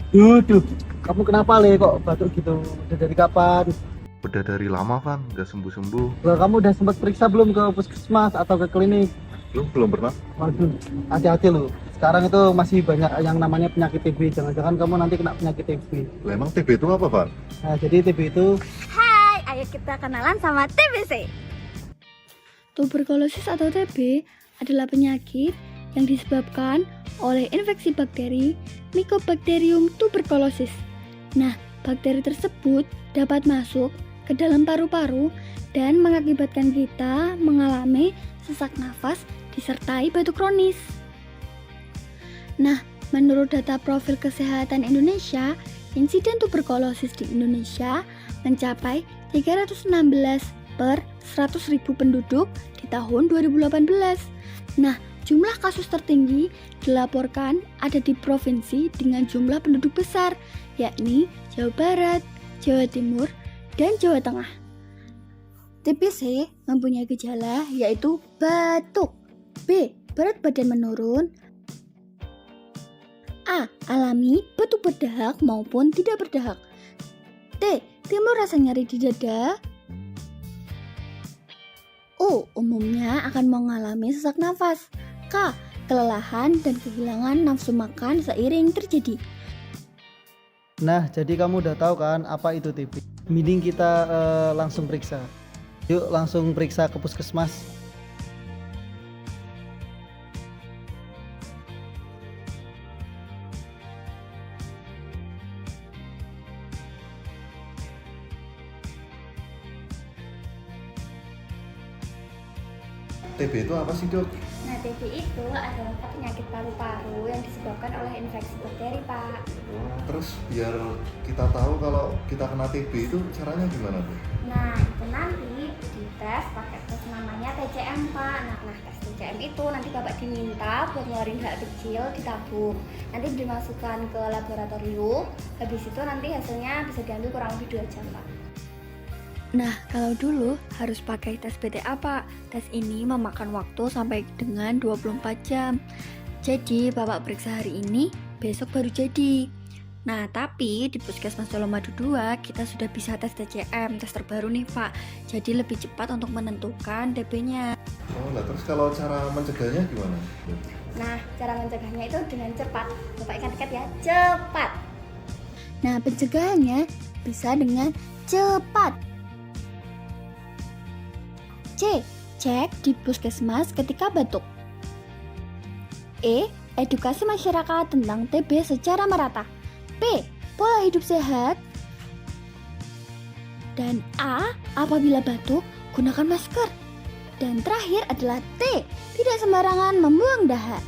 Duh, kamu kenapa Le kok batuk gitu? Udah dari kapan? Udah dari lama Van, nggak sembuh-sembuh. Lah, kamu udah sempat periksa belum ke puskesmas atau ke klinik? Belum pernah. Waduh, hati-hati loh. Sekarang itu masih banyak yang namanya penyakit TB. Jangan-jangan kamu nanti kena penyakit TB. Lah, emang TB itu apa Van? Nah, jadi TB itu Hai, ayo kita kenalan sama TBC. Tuberkulosis atau TB adalah penyakit yang disebabkan oleh infeksi bakteri Mycobacterium tuberculosis. Nah, bakteri tersebut dapat masuk ke dalam paru-paru dan mengakibatkan kita mengalami sesak nafas disertai batuk kronis. Nah, menurut data Profil Kesehatan Indonesia, insiden tuberkulosis di Indonesia mencapai 316 per 100.000 penduduk di tahun 2018. Nah, jumlah kasus tertinggi dilaporkan ada di provinsi dengan jumlah penduduk besar, yakni Jawa Barat, Jawa Timur, dan Jawa Tengah. TBC mempunyai gejala yaitu batuk, B. berat badan menurun, A. alami batuk berdahak maupun tidak berdahak, T. timbul rasa nyeri di dada, O. umumnya akan mengalami sesak nafas, K. kelelahan dan kehilangan nafsu makan seiring terjadi. Nah, jadi kamu udah tahu kan apa itu TB? Mending kita langsung periksa. Yuk langsung periksa ke puskesmas. TB itu apa sih dok? Nah, TB itu adalah penyakit paru-paru yang disebabkan oleh infeksi bakteri, Pak. Terus biar kita tahu kalau kita kena TB itu caranya gimana tuh? Nah, itu nanti dites pakai tes namanya TCM, Pak. Nah, tes TCM itu nanti Bapak diminta buat ngeluarin hal kecil, ditabung. Nanti dimasukkan ke laboratorium. Habis itu nanti hasilnya bisa diambil kurang lebih 2 jam, Pak. Nah, kalau dulu harus pakai tes PTA, Pak. Tes ini memakan waktu sampai dengan 24 jam. Jadi, Bapak periksa hari ini, besok baru jadi. Nah, tapi di Puskesmas Colomadu 2 kita sudah bisa tes TCM, tes terbaru nih, Pak. Jadi lebih cepat untuk menentukan TB-nya. Oh lah, terus kalau cara mencegahnya gimana? Nah, cara mencegahnya itu dengan cepat. Bapak ingat-ingat ya, cepat. Nah, pencegahannya bisa dengan cepat. C. Cek di puskesmas ketika batuk. E. Edukasi masyarakat tentang TB secara merata. P. Pola hidup sehat. Dan A. Apabila batuk, gunakan masker. Dan terakhir adalah T. Tidak sembarangan membuang dahak.